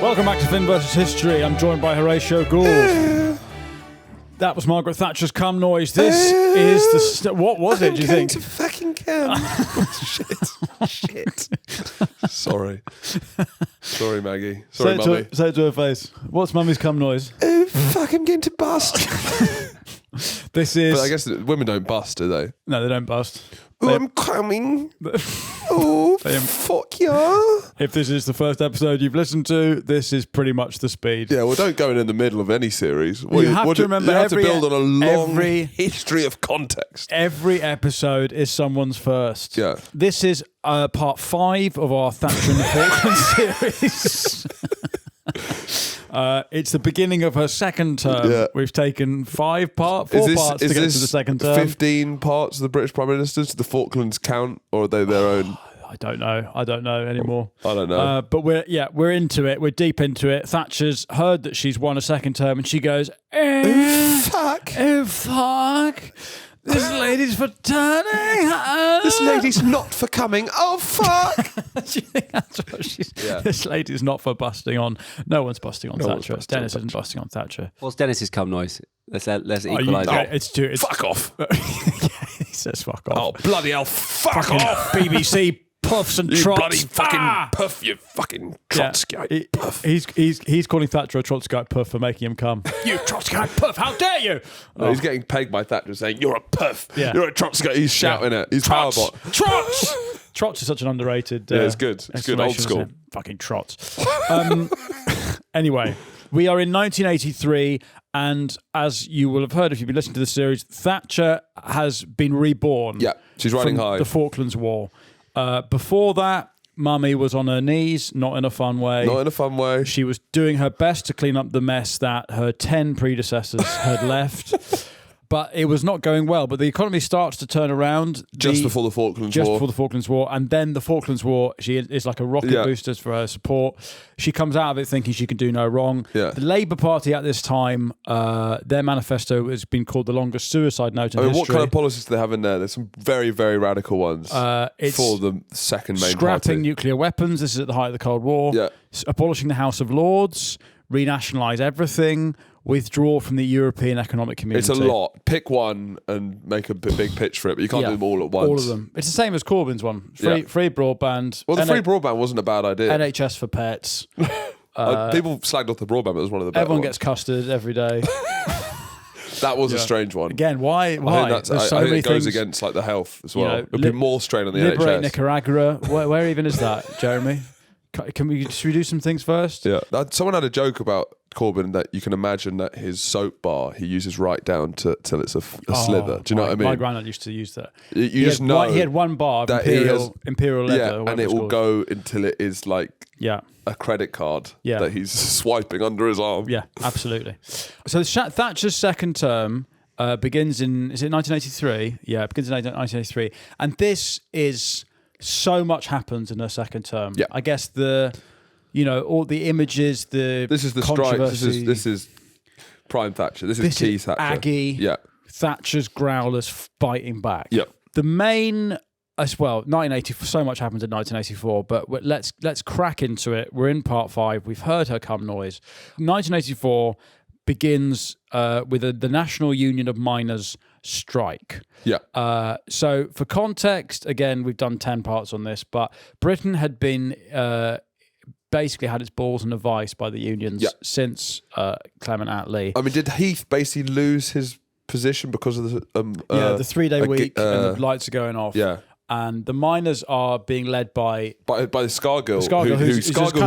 Welcome back to Finn vs History. I'm joined by Horatio Gould. That was Margaret Thatcher's cum noise. This is the... what was it, do you think? To fucking cum. Shit. Sorry. Sorry, Maggie. Sorry, Mummy. Say it to her face. What's Mummy's cum noise? Oh, fuck, I'm going to bust. This is... But I guess women don't bust, do they? No, they don't bust. Oh, I'm coming. Oh, fuck yeah. If this is the first episode you've listened to, this is pretty much the speed. Yeah, well, don't go in the middle of any series. You have to remember you have to build on a long history of context. Every episode is someone's first. Yeah. This is part 5 of our Thatcher and the Falklands series. It's the beginning of her second term. Yeah. We've taken 4 parts to get to the second term. 15 parts of the British Prime Ministers? Do the Falklands count, or are they their own? I don't know anymore. I don't know. But we're into it. We're deep into it. Thatcher's heard that she's won a second term, and she goes, "Oh fuck! Oh fuck! This lady's for turning. This lady's not for coming. Oh fuck!" Do you think that's what she's? Yeah. This lady's not for busting on. No one's busting on Thatcher. Dennis isn't busting on Thatcher. What's Dennis's cum noise? Let's equalise it. It's fuck off. Yeah, he says fuck off. Oh bloody hell! Fuck off! BBC puffs and you trots. Bloody fucking puff! You fucking Trotskyite puff. He's calling Thatcher a Trotskyite puff for making him come. You Trotskyite puff! How dare you! No, he's getting pegged by Thatcher saying you're a puff. Yeah. You're a Trotskyite. He's shouting it. He's Trots. Powerbot. Trots. Trots is such an underrated. Yeah, it's good. It's good. Old school. Fucking trots. Anyway, we are in 1983, and as you will have heard if you've been listening to the series, Thatcher has been reborn. Yeah, she's riding high. The Falklands War. Before that, Mummy was on her knees, not in a fun way. Not in a fun way. She was doing her best to clean up the mess that her 10 predecessors had left. But it was not going well. But the economy starts to turn around. Just before the Falklands War. Just before the Falklands War. And then the Falklands War, she is like a rocket booster for her support. She comes out of it thinking she can do no wrong. Yeah. The Labour Party at this time, their manifesto has been called the longest suicide note in history. What kind of policies do they have in there? There's some very, very radical ones it's for the second main scrapping party. Nuclear weapons. This is at the height of the Cold War. Yeah. Abolishing the House of Lords. Renationalise everything. Withdraw from the European Economic Community. It's a lot. Pick one and make a big pitch for it, but you can't do them all at once. All of them. It's the same as Corbyn's one. Free broadband. Well, the free broadband wasn't a bad idea. NHS for pets. People slagged off the broadband, but it was one of the better Everyone ones. gets custard every day. That was a strange one. Again, why? I think it goes against like the health as well. It'll be more strain on the Liberate NHS. Nicaragua. Where even is that, Jeremy? Should we do some things first? Yeah. Someone had a joke about Corbyn that you can imagine that his soap bar he uses right down till it's a slither. Do you know what I mean? My granddad used to use that. You just know he had one bar of imperial leather. Yeah, and it will go until it is like a credit card that he's swiping under his arm. Yeah, absolutely. So Thatcher's second term begins in, is it 1983? Yeah, it begins in 1983. And this is... so much happens in her second term. Yeah. I guess all the images, this is the strike. This is prime Thatcher. This is key Thatcher. Aggie. Yeah. Thatcher's growlers fighting back. Yeah. The main, as well, 1984. So much happens in 1984. But let's crack into it. We're in part 5. We've heard her cum noise. 1984 begins with the National Union of Miners strike. Yeah. So for context, again, we've done 10 parts on this, but Britain had been basically had its balls in a vice by the unions since Clement Attlee. I mean, did Heath basically lose his position because of the the 3-day week and the lights are going off? Yeah. And the miners are being led by the Scargill,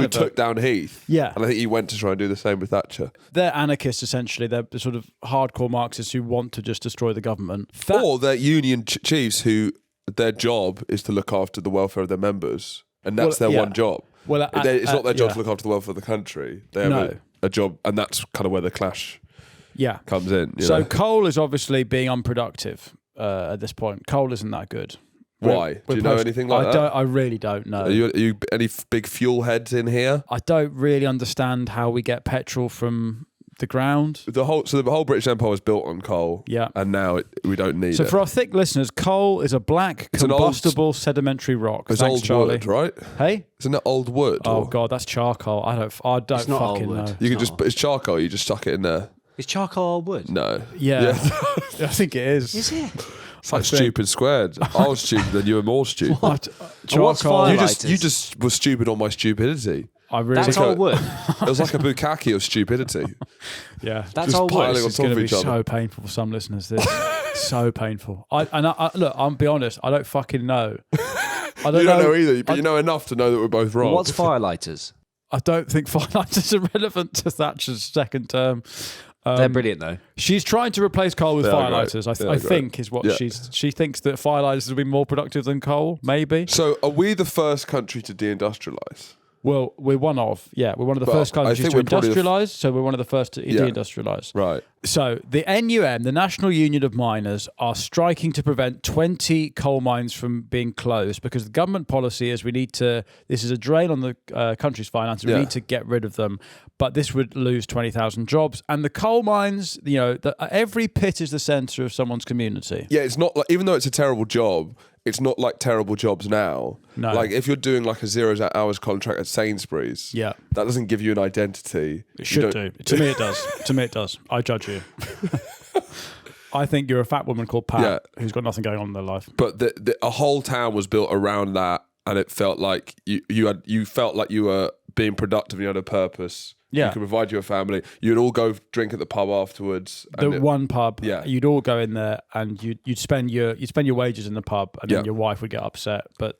who took down Heath. Yeah. And I think he went to try and do the same with Thatcher. They're anarchists, essentially. They're the sort of hardcore Marxists who want to just destroy the government. Or they're union chiefs who their job is to look after the welfare of their members. And that's their one job. Well, it's not their job to look after the welfare of the country. They have a job, and that's kind of where the clash comes in. So coal is obviously being unproductive at this point. Coal isn't that good. Why? Do you know anything like that? I really don't know. Are you any big fuel heads in here? I don't really understand how we get petrol from the ground. The whole British Empire was built on coal. Yeah. And now we don't need it. So for our thick listeners, coal is a black, combustible, sedimentary rock. It's Thanks, old Charlie. wood, right? Hey? Isn't it old wood? Oh, God, that's charcoal. I don't fucking know. You can it's charcoal, you just stuck it in there. Is charcoal old wood? No. Yeah. I think it is. Is it? It's like stupid squared. I was stupid, then you were more stupid. What? Charcoal. You just were stupid on my stupidity. That's old wood. It was like a bukkake of stupidity. Yeah. That's old wood. It's going to be so painful for some listeners, this. So painful. Look, I'll be honest, I don't fucking know. You don't know either, but you know enough to know that we're both wrong. What's firelighters? I don't think firelighters are relevant to Thatcher's second term. They're brilliant though. She's trying to replace coal with firelighters. I think is what Yeah. she thinks that firelighters will be more productive than coal. Maybe. So, are we the first country to deindustrialize? Well, we're one of the first countries to industrialise. So we're one of the first to deindustrialise. Right. So the NUM, the National Union of Miners, are striking to prevent 20 coal mines from being closed because the government policy is this is a drain on the country's finances. We need to get rid of them. But this would lose 20,000 jobs. And the coal mines, every pit is the centre of someone's community. Yeah, it's not like, even though it's a terrible job, it's not like terrible jobs now. No. Like if you're doing like a 0 hours contract at Sainsbury's, that doesn't give you an identity. It should do. To me, it does. I judge you. I think you're a fat woman called Pat who's got nothing going on in their life. But a whole town was built around that, and it felt like you felt like you were being productive and you had a purpose. Yeah. You could provide your family. You'd all go drink at the pub afterwards. One pub. Yeah. You'd all go in there and you'd spend your wages in the pub, and then your wife would get upset. But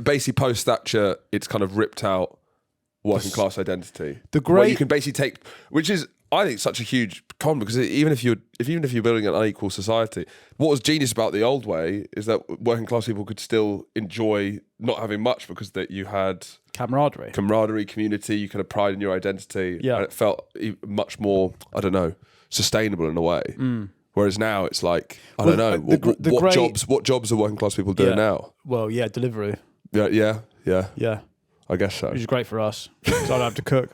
basically post Thatcher, it's kind of ripped out working class identity. Where you can basically take, which is I think such a huge con, because even if you're building an unequal society, what was genius about the old way is that working class people could still enjoy not having much because that you had camaraderie, community. You kind of pride in your identity. Yeah, and it felt much more, I don't know, sustainable in a way. Whereas now it's like what jobs are working class people doing now? Well, delivery. Yeah. I guess so. Which is great for us because I don't have to cook.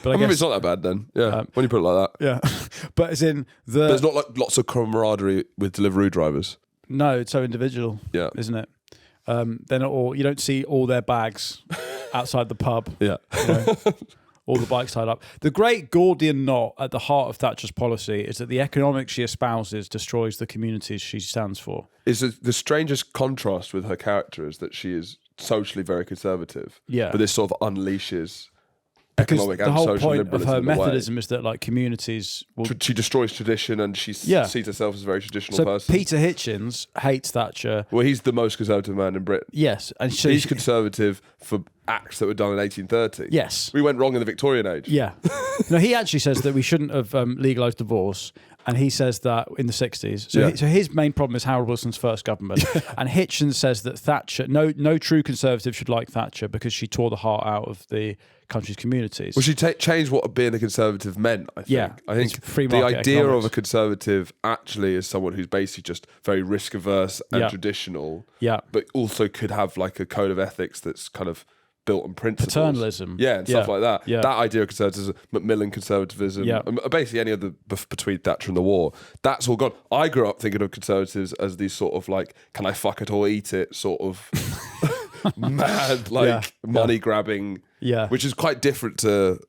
But I guess it's not that bad then. Yeah, when you put it like that. Yeah, but as in there's not like lots of camaraderie with delivery drivers. No, it's so individual. Yeah, isn't it? They're not all. You don't see all their bags outside the pub. Yeah. All the bikes tied up. The great Gordian knot at the heart of Thatcher's policy is that the economics she espouses destroys the communities she stands for. Is the strangest contrast with her character is that she is socially very conservative. Yeah. But this sort of unleashes because economic the and whole social point liberalism of her in a way. Methodism is that like communities will... She destroys tradition and she sees herself as a very traditional person. Peter Hitchens hates Thatcher. Well, he's the most conservative man in Britain. Yes. And he's conservative for acts that were done in 1830. Yes. We went wrong in the Victorian age. Yeah. No, he actually says that we shouldn't have legalised divorce. And he says that in the 60s. So his main problem is Harold Wilson's first government. And Hitchens says that Thatcher, no true conservative should like Thatcher because she tore the heart out of the country's communities. Well, she changed what being a conservative meant, I think. Yeah, I think the idea of a conservative actually is someone who's basically just very risk averse and traditional, but also could have like a code of ethics that's kind of built on principles. Paternalism. Yeah, and stuff like that. Yeah. That idea of conservatism, Macmillan conservatism, basically any other between Thatcher and the war, that's all gone. I grew up thinking of conservatives as these sort of like, can I fuck it or eat it sort of mad, like money grabbing, which is quite different to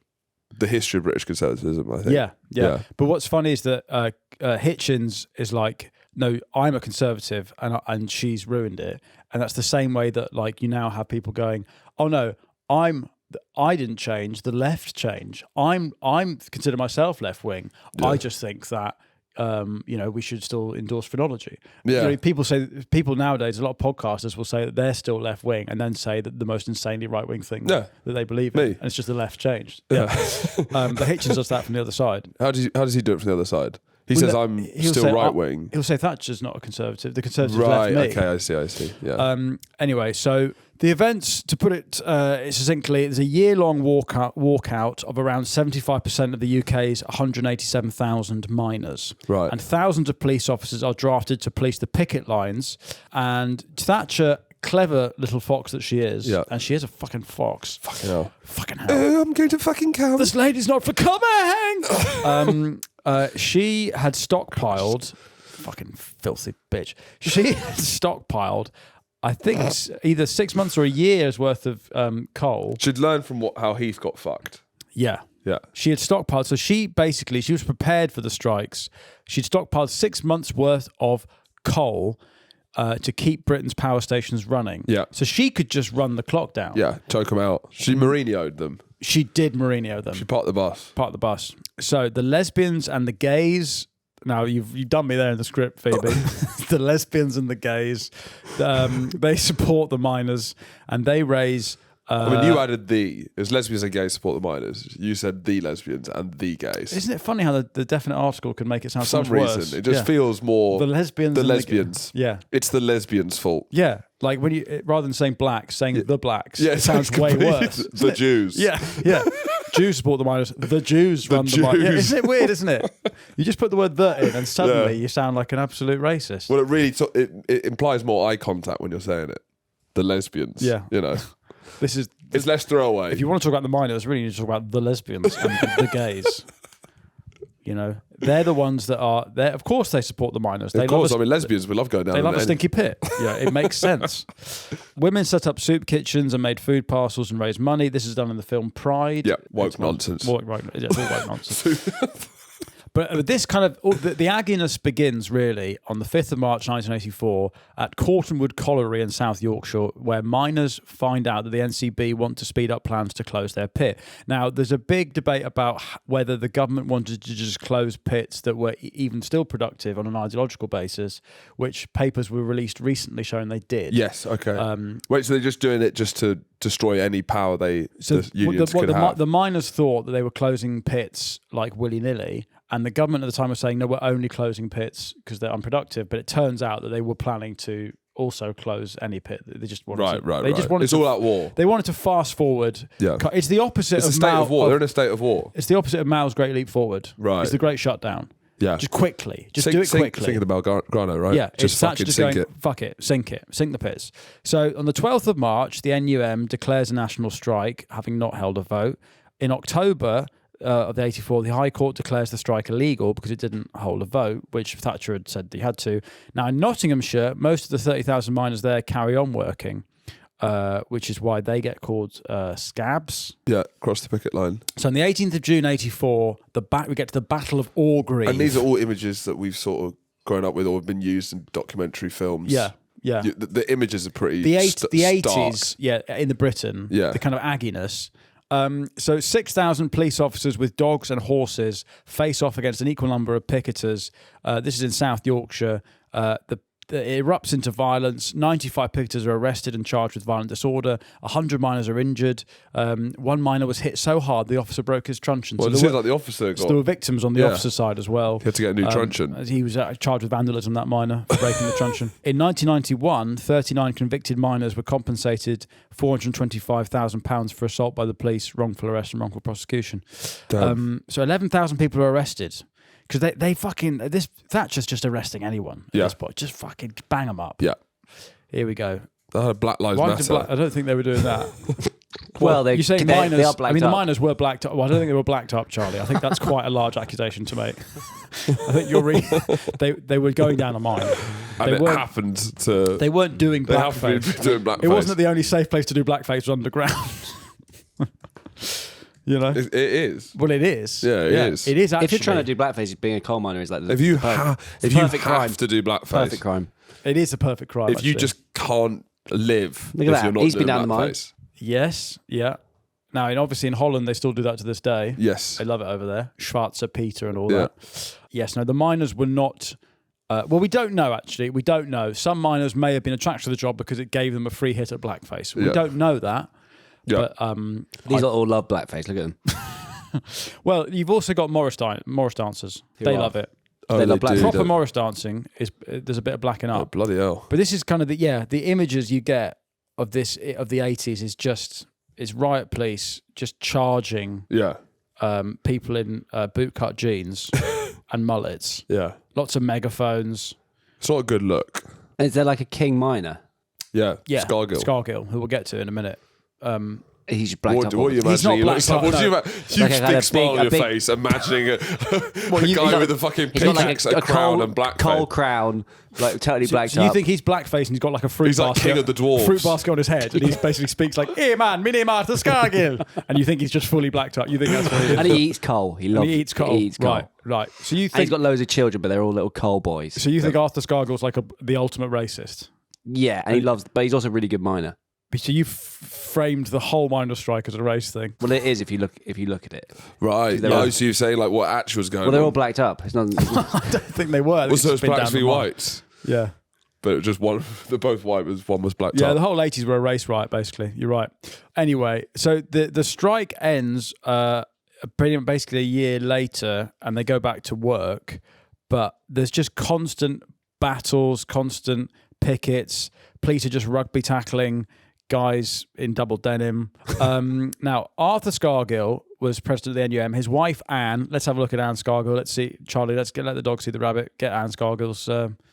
the history of British conservatism, I think. Yeah. But what's funny is that Hitchens is like, no, I'm a conservative and she's ruined it. And that's the same way that like you now have people going, oh no, I didn't change, the left changed. I'm consider myself left wing. Yeah. I just think that we should still endorse phrenology. Yeah. People nowadays, a lot of podcasters will say that they're still left wing and then say that the most insanely right wing thing that they believe in. And it's just the left changed. Yeah. But Hitchens does that from the other side. How does he do it from the other side? He says I'm still right wing. He'll say Thatcher's not a conservative. The Conservatives left me. Okay, I see. Yeah. Anyway, so the events, to put it succinctly, there's a year-long walkout of around 75% of the UK's 187,000 miners. Right. And thousands of police officers are drafted to police the picket lines. And Thatcher clever little fox that she is, and she is a fucking fox. Fucking hell. Fucking hell. I'm going to fucking count. This lady's not for coming. She had stockpiled, fucking filthy bitch. She had stockpiled, I think, either 6 months or a year's worth of coal. She'd learned from how Heath got fucked. Yeah. Yeah. She had stockpiled. So she was prepared for the strikes. She'd stockpiled 6 months worth of coal to keep Britain's power stations running. Yeah. So she could just run the clock down. Yeah, choke them out. She Mourinho'd them. She did Mourinho them. She parked the bus. So the lesbians and the gays. Now you've done me there in the script, Phoebe. The lesbians and the gays, they support the miners, and they raise. I mean, you added the. It was lesbians and gays support the miners. You said the lesbians and the gays. Isn't it funny how the definite article can make it sound for some so much reason worse? it just feels more the lesbians. The lesbians. Yeah, it's the lesbians' fault. Yeah, like when you rather than saying blacks, saying the blacks. Yeah, it sounds way worse. The Jews. Yeah. Jews support the miners. The Jews run the miners. Yeah, isn't it weird? Isn't it? You just put the word "the" in, and suddenly you sound like an absolute racist. Well, it really it implies more eye contact when you're saying it. The lesbians. Yeah, you know. It's less throwaway. If you want to talk about the miners, really need to talk about the lesbians and the gays. You know, they're the ones that are there. Of course, they support the miners. Of course, lesbians. We love going down. They love a stinky pit. Yeah, it makes sense. Women set up soup kitchens and made food parcels and raised money. This is done in the film Pride. Yeah, woke nonsense. Woke nonsense. But this kind of the agginess begins really on the 5th of March 1984 at Cortonwood Colliery in South Yorkshire, where miners find out that the NCB want to speed up plans to close their pit. Now, there's a big debate about whether the government wanted to just close pits that were even still productive on an ideological basis, which papers were released recently showing they did. Yes, okay. Wait, so they're just doing it just to destroy any power the unions could have? The miners thought that they were closing pits like willy-nilly, and the government at the time was saying, no, we're only closing pits because they're unproductive. But it turns out that they were planning to also close any pit. They just wanted Just wanted it's all out war. They wanted to fast forward. Yeah. It's the opposite of state of war. They're in a state of war. It's the opposite of Mao's Great Leap Forward. Right. It's the Great Shutdown. Yeah. Just quickly. Just do it quickly. Think of the Belgrano, right? Yeah. Just fucking sink it. Fuck it. Sink the pits. So on the 12th of March, the NUM declares a national strike, having not held a vote. In October of the 84, the High Court declares the strike illegal because it didn't hold a vote, which Thatcher had said he had to. Now, in Nottinghamshire, most of the 30,000 miners there carry on working, which is why they get called scabs. Yeah, cross the picket line. So on the 18th of June 84, we get to the Battle of Orgreave. And these are all images that we've sort of grown up with or have been used in documentary films. Yeah. Yeah, the images are pretty. The 80s, in the Britain, the kind of agginess. So 6,000 police officers with dogs and horses face off against an equal number of picketers. This is in South Yorkshire. It erupts into violence. 95 picketers are arrested and charged with violent disorder. 100 miners are injured. One miner was hit so hard the officer broke his truncheon. Well, it seems like the officer got... there were victims on the officer's side as well. He had to get a new truncheon. He was charged with vandalism, that miner, for breaking the truncheon. In 1991, 39 convicted miners were compensated £425,000 for assault by the police, wrongful arrest and wrongful prosecution. So 11,000 people were arrested. Because they fucking... Thatcher's just arresting anyone at this point. Just fucking bang them up. Yeah. Here we go. Black Lives Matter. I don't think they were doing that. Well, you say miners... they are blacked the up. miners were blacked up. Well, I don't think they were blacked up, Charlie. I think that's quite a large accusation to make. I think you're they were going down a mine. And it happened to... They weren't doing blackface. Doing blackface. It wasn't the only safe place to do blackface was underground. You know, it is. Well, it is. Yeah, it is. It is. Actually, if you're trying to do blackface, being a coal miner is like if you have to do blackface, perfect crime. It is a perfect crime. If you just can't live, look at that. You're not He's been doing down the mine. Yes. Yeah. Now, obviously in Holland they still do that to this day. Yes, they love it over there. Schwarzer Peter and all that. Yes. No, the miners were not. Well, we don't know actually. We don't know. Some miners may have been attracted to the job because it gave them a free hit at blackface. We don't know that. Yeah. But these all love blackface. Look at them. Well, you've also got Morris dancers. They love it. Oh, they love black. Proper Morris dancing is there's a bit of blacking up. Oh, bloody hell! But this is kind of the images you get of the 80s is just riot police just charging people in bootcut jeans and mullets. Yeah, lots of megaphones. It's not a good look. Is there like a king miner? Yeah, Yeah, Scargill. Scargill, who we'll get to in a minute. He's blacked up. What do you imagine he looks like? What do you huge Like big smile on your face, imagining a guy with a fucking pickaxe, a crown and blackface. Coal crown, like totally blacked So you up. think he's blackface and he's got like a fruit He's like basket, king of the dwarves. fruit basket on his head, and he basically speaks like, "Hey man, mini Martha Scargill," and you think he's just fully blacked up. You think that's what he is. And he eats coal. He eats coal. Right. So you And he's think? got loads of children, but they're all little coal boys. So you think Arthur Scargill's like the ultimate racist? Yeah, and he loves, but he's also a really good miner. So you framed the whole miners' strike as a race thing. Well, it is if you look at it. Right. No, so you're saying like what actually was going on? Well, they're all blacked up. It's not. I don't think they were. Well, so it's blacks v whites. Yeah. But it was just one. They're both white. One was blacked Yeah, up. the whole 80s were a race riot, basically. You're right. Anyway, so the strike ends basically a year later, and they go back to work. But there's just constant battles, constant pickets. Police are just rugby tackling guys in double denim. Now, Arthur Scargill was president of the NUM. His wife, Anne, let's have a look at Anne Scargill. Let's see, Charlie, let the dog see the rabbit. Get Anne Scargill's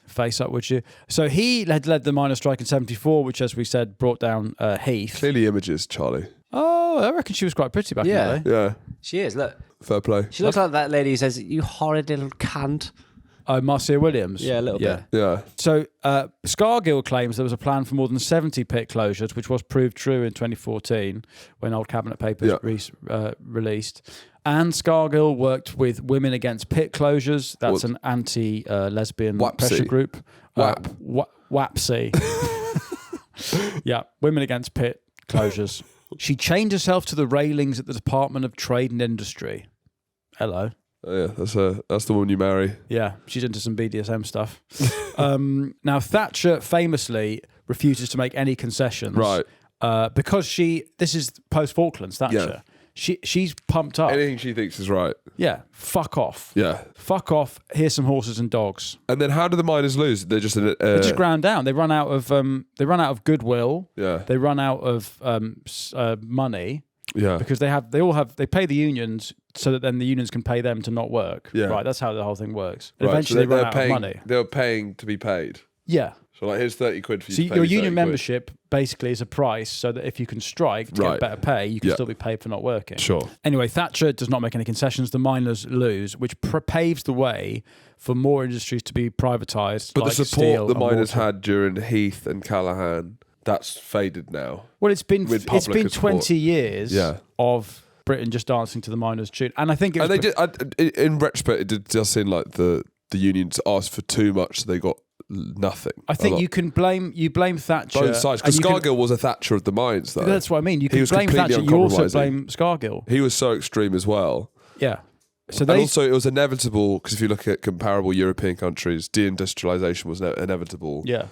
face up, would you? So he led the miners' strike in 74, which, as we said, brought down Heath. Clearly images, Charlie. Oh, I reckon she was quite pretty back in the day. Yeah. She is. Look, Fair play. she looks like that lady who says, "You horrid little cunt." Oh, Marcia Williams. Yeah, a little bit. Yeah. So Scargill claims there was a plan for more than 70 pit closures, which was proved true in 2014 when old Cabinet Papers released. And Scargill worked with Women Against Pit Closures. That's an anti-lesbian pressure group. WAPSI. Yeah, Women Against Pit Closures. She chained herself to the railings at the Department of Trade and Industry. Hello. Oh, yeah, that's the woman you marry. Yeah, she's into some BDSM stuff. Now, Thatcher famously refuses to make any concessions. Right. Because this is post-Falklands, Thatcher. Yeah. She's pumped up. Anything she thinks is right. Yeah, fuck off. Yeah. Fuck off, here's some horses and dogs. And then how do the miners lose? They're just... They just ground down. They run out of goodwill. Yeah. They run out of money. Yeah. Because they pay the unions so that then the unions can pay them to not work. Yeah. Right, that's how the whole thing works. Right, Eventually so they run out of money. They were paying to be paid. Yeah. So like, here's 30 quid for you So to pay your me union 30 membership basically is a price so that if you can strike to get better pay, you can still be paid for not working. Sure. Anyway, Thatcher does not make any concessions. The miners lose, which paves the way for more industries to be privatised. But like the steel support the and miners water. had during Heath and Callaghan, that's faded now. Well, it's been support. 20 years of Britain just dancing to the miners' tune, and I think it was. And they did. In retrospect, it does seem like the unions asked for too much, so they got nothing. I think you blame Thatcher. Both sides, because Scargill was a Thatcher of the mines, though. That's what I mean. You can blame Thatcher. You also blame Scargill. He was so extreme as well. Yeah. So and also, it was inevitable because if you look at comparable European countries, deindustrialization was inevitable. Yeah.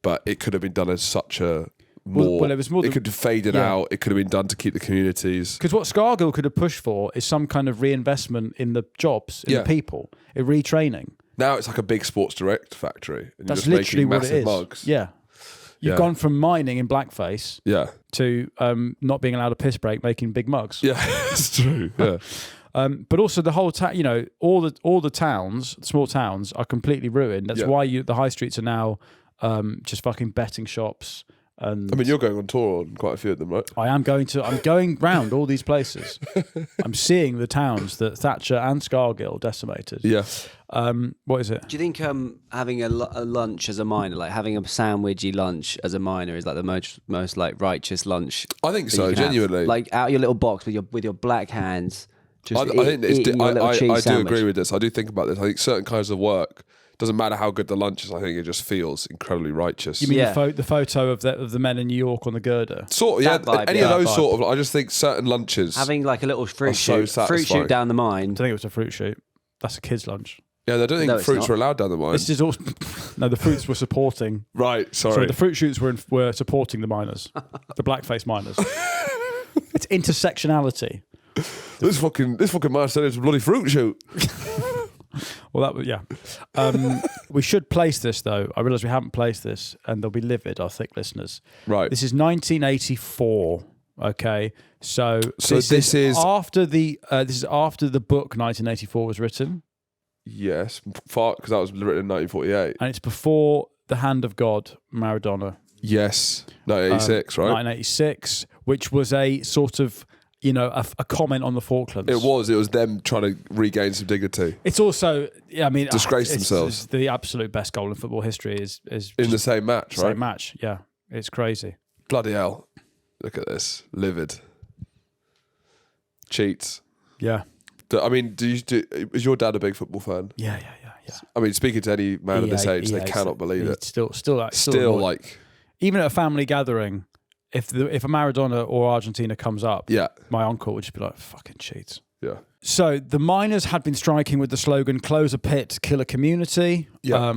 But it could have been done as such a more. It was more. It could have faded out. It could have been done to keep the communities. Because what Scargill could have pushed for is some kind of reinvestment in the jobs, in the people, in retraining. Now it's like a big Sports Direct factory. And That's you're just literally making what it is. Mugs. Yeah. You've gone from mining in blackface to not being allowed a piss break making big mugs. Yeah, it's true. Yeah. But also the whole town, all the towns, small towns, are completely ruined. That's why the high streets are now just fucking betting shops. And I mean, you're going on tour on quite a few of them, right? I'm going round all these places. I'm seeing the towns that Thatcher and Scargill decimated. Yeah. What is it? Do you think having a lunch as a miner, like having a sandwichy lunch as a miner, is like the most like righteous lunch? I think so, genuinely. Have? Like out of your little box with your black hands. I do agree with this. I do think about this. I think certain kinds of work, doesn't matter how good the lunch is, I think it just feels incredibly righteous. You mean the photo of the men in New York on the girder? Sort of, yeah. Any of those sort of. I just think certain lunches having like a little fruit shoot down the mine. I think it was a fruit shoot. That's a kid's lunch. Yeah, I don't think fruits were allowed down the mine. This is all. No, the fruits were supporting. Right, sorry. The fruit shoots were supporting the miners, the blackface miners. It's intersectionality. This fucking man said it's a bloody fruit shoot. Well, that was we should place this though. I realise we haven't placed this, and they'll be livid, our thick listeners. Right. This is 1984. Okay, so this is after the book 1984 was written. Yes, because that was written in 1948, and it's before the Hand of God, Maradona. Yes. 1986, right? 1986, which was a sort of, a comment on the Falklands. It was them trying to regain some dignity. It's also, disgrace themselves. It's the absolute best goal in football history is in the same match, right? Same match, yeah. It's crazy. Bloody hell. Look at this. Livid. Cheats. Yeah. Is your dad a big football fan? Yeah. I mean, speaking to any man of this age, they cannot believe it. Still like, even at a family gathering, if a Maradona or Argentina comes up, my uncle would just be like, fucking cheats. Yeah. So the miners had been striking with the slogan "Close a pit, kill a community." Yeah.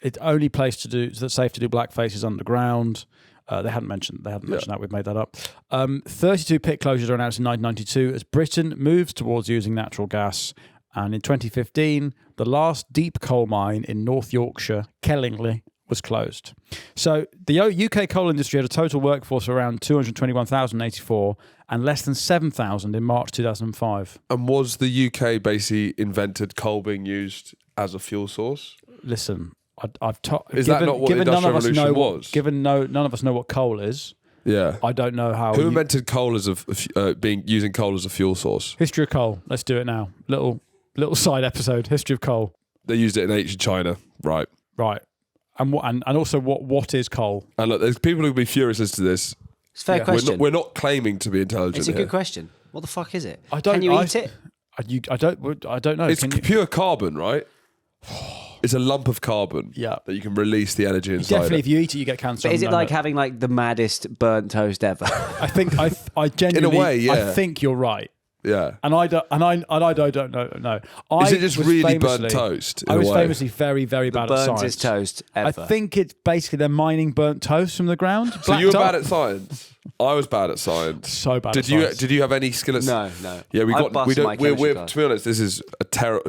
It's only place that's safe to do blackface is underground. They hadn't mentioned that. We've made that up. 32 pit closures are announced in 1992 as Britain moves towards using natural gas. And in 2015, the last deep coal mine in North Yorkshire, Kellingley, was closed. So the UK coal industry had a total workforce of around 221,000 in 1984 and less than 7,000 in March 2005. And was the UK basically invented coal being used as a fuel source? Listen, Is that not what the Industrial Revolution was? Given none of us know what coal is, I don't know how. Who invented coal as using coal as a fuel source? History of coal. Let's do it now. Little side episode. History of coal. They used it in ancient China, right? Right. And also what is coal? And look, there's people who will be furious as to this. It's a fair question. We're not claiming to be intelligent. It's a good question. What the fuck is it? Can you eat it? I don't know. It's pure carbon, right? It's a lump of carbon that you can release the energy inside. Definitely, if you eat it, you get cancer. But is it like having like the maddest burnt toast ever? I think I genuinely, in a way, I think you're right. Yeah, and I don't know. No, is it just really burnt toast? I was famously very, very bad at science. Burntest toast ever. I think it's basically they're mining burnt toast from the ground. So you were bad at science. I was bad at science. So bad. Did you have any skill at? No. Yeah, we're to be honest, this is a terror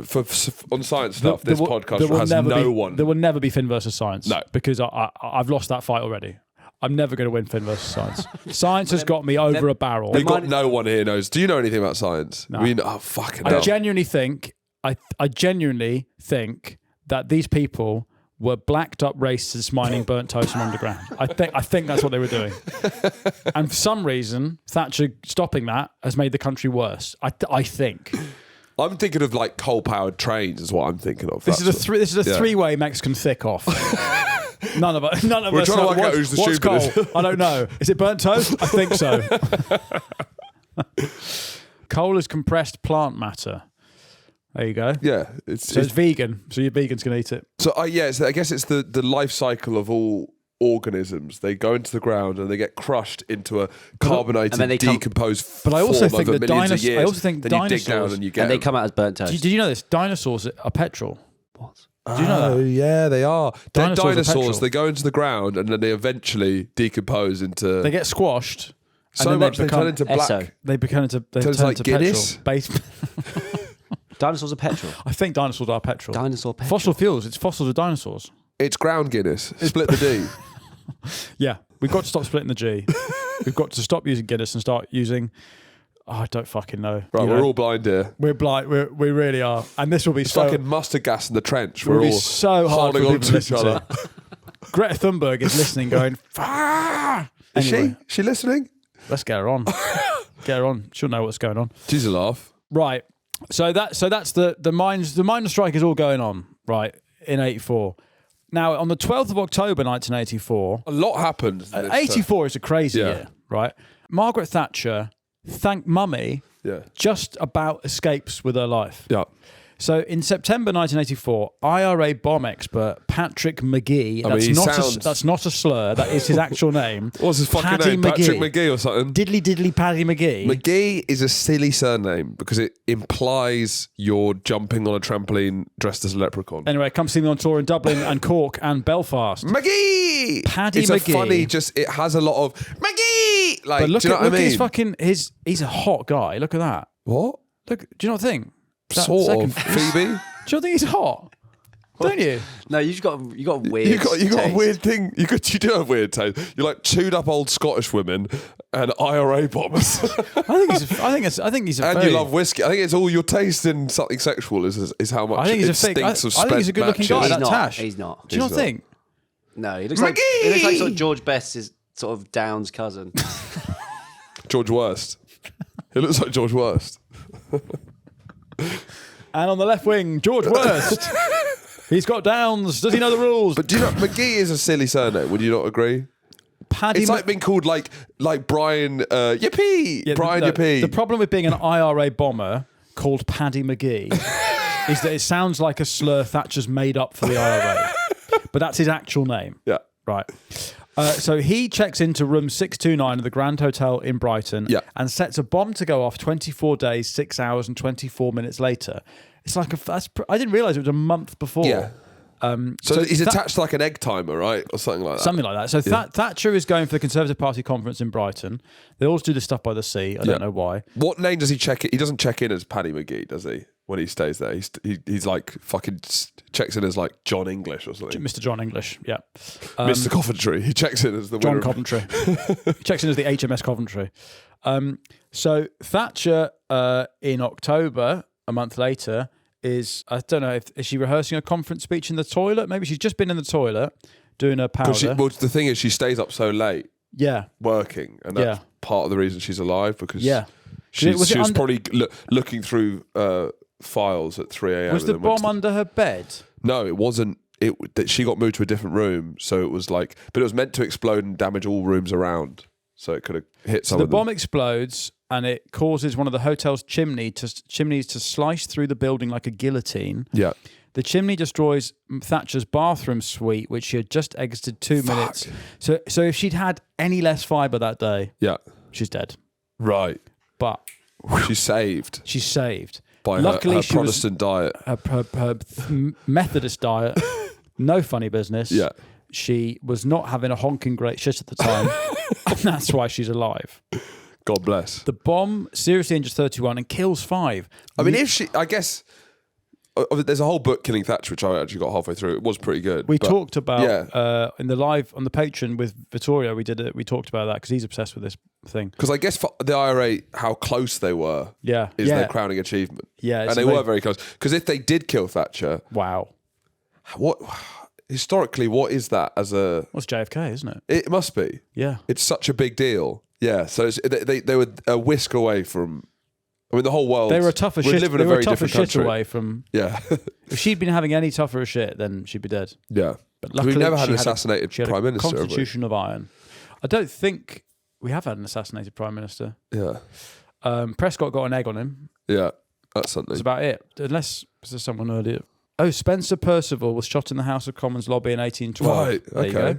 on science stuff. This podcast has no one. There will never be Finn versus science. No, because I've lost that fight already. I'm never going to win Finn versus science. Science has got me over a barrel. We've got no one here knows. Do you know anything about science? No. I mean, fucking hell. I genuinely think that these people were blacked up racists mining burnt toast from underground. I think that's what they were doing. And for some reason, Thatcher stopping that has made the country worse. I think. I'm thinking of like coal-powered trains is what I'm thinking of. This is a three-way Mexican thick-off. None of us. We're trying to work out who's the stupidest. I don't know. Is it burnt toast? I think so. Coal is compressed plant matter. There you go. Yeah. It's vegan. So your vegan's going to eat it. So I guess it's the life cycle of all organisms. They go into the ground and they get crushed into a carbonated, decomposed form. But I also think that dinosaurs. I also think then dinosaurs. You dig down and you get and they come out as burnt toast. Did you know this? Dinosaurs are petrol. What? Do you know that? Yeah, they are. Dinosaurs they go into the ground and then they eventually decompose into. They get squashed. So much they turn into black. Esso. They turn into Guinness. petrol. Dinosaurs are petrol. I think dinosaurs are petrol. Dinosaur petrol. Fossil fuels. It's fossils of dinosaurs. It's ground Guinness. Split the D. Yeah, we've got to stop splitting the G. We've got to stop using Guinness and start using. Oh, I don't fucking know. Right, we're all blind here. We're blind. We really are. And this will be it's fucking mustard gas in the trench. We're all so holding on to each other. Greta Thunberg is listening, going. Is she listening? Let's get her on. Get her on. She'll know what's going on. She's a laugh. Right. So that's the mines. The miner strike is all going on right in '84. Now on the 12th of October 1984, a lot happened. 84 is a crazy year, right? Margaret Thatcher. Thank Mummy, just about escapes with her life. Yeah. So in September 1984, IRA bomb expert Patrick McGee, that's not a slur, that is his actual name. What's his fucking name? Patrick McGee or something? Diddly Paddy McGee. McGee is a silly surname because it implies you're jumping on a trampoline dressed as a leprechaun. Anyway, come see me on tour in Dublin and Cork and Belfast. McGee! Paddy it's McGee. A funny, it has a lot of McGee! Like, but look do you know what I mean? At his he's a hot guy. Look at that. What? Look, do you not think? Sort of. Phoebe? Do you not think he's hot? Don't you? No, you got weird. You got a weird thing. You do have weird taste. You're like chewed up old Scottish women and IRA bombers. I think he's a. And you love whiskey. I think it's all your taste in something sexual is how much. I think he's stinks of I think he's a good looking guy. He's not. Do you not think? No, he looks like sort of George Best's sort of Downs cousin. George Worst. He looks like George Worst. And on the left wing, George Worst. He's got Downs. Does he know the rules? But do you know, McGee is a silly surname. Would you not agree? It's like being called like Brian Yippee. Yeah, Brian Yippee. The problem with being an IRA bomber called Paddy McGee is that it sounds like a slur Thatcher's made up for the IRA. But that's his actual name. Yeah. Right. So he checks into room 629 of the Grand Hotel in Brighton and sets a bomb to go off 24 days, 6 hours and 24 minutes later. It's like I didn't realise it was a month before. Yeah. So he's attached to like an egg timer, right? Or something like that. Something like that. So Thatcher is going for the Conservative Party conference in Brighton. They always do this stuff by the sea. I don't know why. What name does he check it? He doesn't check in as Paddy McGee, does he? When he stays there, he's like fucking checks in as like John English or something. Mr. John English, yeah. Mr. Coventry. He checks in as the John winner. Coventry. He checks in as the HMS Coventry. So Thatcher in October, a month later, is she rehearsing a conference speech in the toilet? Maybe she's just been in the toilet doing her powder. The thing is, she stays up so late. Yeah. Working, and that's part of the reason she's alive because she was probably looking through files at 3 a.m. Was the bomb under her bed? No, it wasn't. That she got moved to a different room, so it was like, but it was meant to explode and damage all rooms around, so it could have hit some. So the bomb explodes and it causes one of the hotel's chimneys to slice through the building like a guillotine. Yeah. The chimney destroys Thatcher's bathroom suite, which she had just exited 2 minutes. So if she'd had any less fibre that day, she's dead. Right. But she's saved. She's saved. By Luckily, her Protestant diet. Her Methodist diet. No funny business. Yeah. She was not having a honking great shit at the time. And that's why she's alive. God bless. The bomb seriously injures 31 and kills 5. I mean, I guess... There's a whole book, Killing Thatcher, which I actually got halfway through. It was pretty good. We talked about in the live on the Patreon with Vittorio. We talked about that because he's obsessed with this thing. Because I guess for the IRA, how close they were, is their crowning achievement. Yeah, and they were very close. Because if they did kill Thatcher, wow, what historically, what is that as a? Well, it's JFK, isn't it? It must be. Yeah, it's such a big deal. Yeah, so they were a whisk away from. I mean, the whole world. They were a tougher shit. Live in a very different country. Away from. Yeah. If she'd been having any tougher shit, then she'd be dead. Yeah. But luckily, we've never had an assassinated prime minister. Constitution of iron. I don't think we have had an assassinated prime minister. Yeah. Prescott got an egg on him. Yeah, that's something. That's about it. Unless there's someone earlier. Oh, Spencer Percival was shot in the House of Commons lobby in 1812. Right. There you go.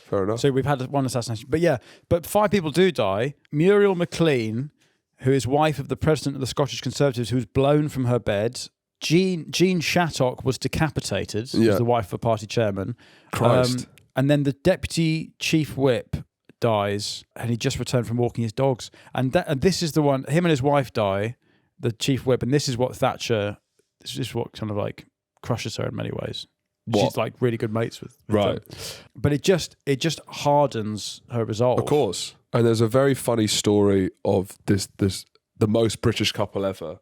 Fair enough. So we've had one assassination, but 5 people do die. Muriel McLean, who is wife of the president of the Scottish Conservatives, who was blown from her bed. Jean Shattock was decapitated. Was the wife of a party chairman. Christ. And then the deputy chief whip dies, and he just returned from walking his dogs. And this is the one. Him and his wife die. The chief whip, and this is what Thatcher. This is what kind of like crushes her in many ways. What? She's like really good mates with right. Them. But it just hardens her resolve. Of course. And there's a very funny story of the most British couple ever,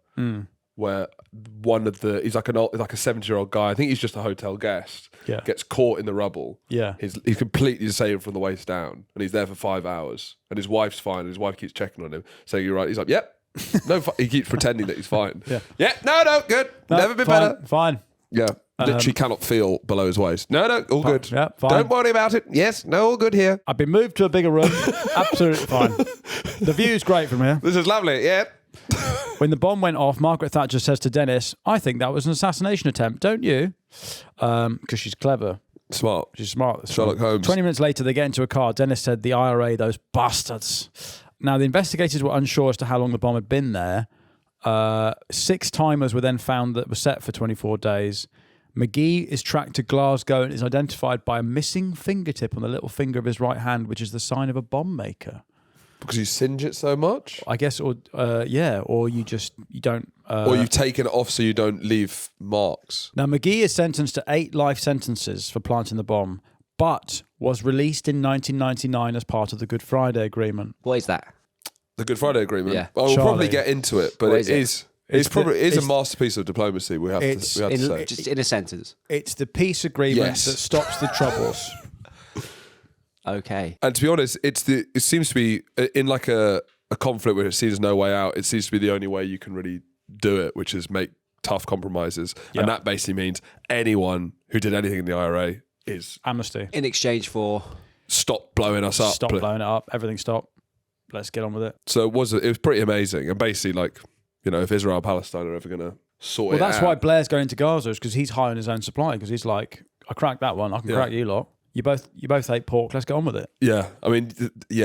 where he's like a 70-year-old guy. I think he's just a hotel guest. Yeah. Gets caught in the rubble. Yeah. He's completely disabled from the waist down, and he's there for 5 hours. And his wife's fine. And his wife keeps checking on him, saying, "You're right." He's like, "Yep." No, he keeps pretending that he's fine. Yeah. Yeah. No, good. No, never been better. Fine. Yeah. Literally cannot feel below his waist. No, all fine. good. Yeah, fine. Don't worry about it. Yes, no, all good here. I've been moved to a bigger room. Absolutely fine. The view's great from here. This is lovely, yeah. When the bomb went off, Margaret Thatcher says to Dennis, "I think that was an assassination attempt, don't you?" Because she's clever. Smart. She's smart. Sherlock Holmes. 20 minutes later, they get into a car. Dennis said, "The IRA, those bastards." Now, the investigators were unsure as to how long the bomb had been there. 6 timers were then found that were set for 24 days. McGee is tracked to Glasgow and is identified by a missing fingertip on the little finger of his right hand, which is the sign of a bomb maker. Because you singe it so much? I guess, or you don't... or you've taken it off so you don't leave marks. Now, McGee is sentenced to 8 life sentences for planting the bomb, but was released in 1999 as part of the Good Friday Agreement. What is that? The Good Friday Agreement? Yeah. We'll probably get into it, but it is a masterpiece of diplomacy, we have to say. Just in a sentence. It's the peace agreement that stops the Troubles. okay. And to be honest, it seems to be in like a conflict where it seems no way out. It seems to be the only way you can really do it, which is make tough compromises. Yep. And that basically means anyone who did anything in the IRA is amnesty in exchange for stop blowing us up. Stop blowing it up. Everything stop. Let's get on with it. So it was pretty amazing. And basically, like, you know, if Israel and Palestine are ever going to sort it out. Well, that's why Blair's going to Gaza, because he's high on his own supply, because he's like, I cracked that one, I can crack you lot. You both ate pork, let's get on with it. Yeah. I mean,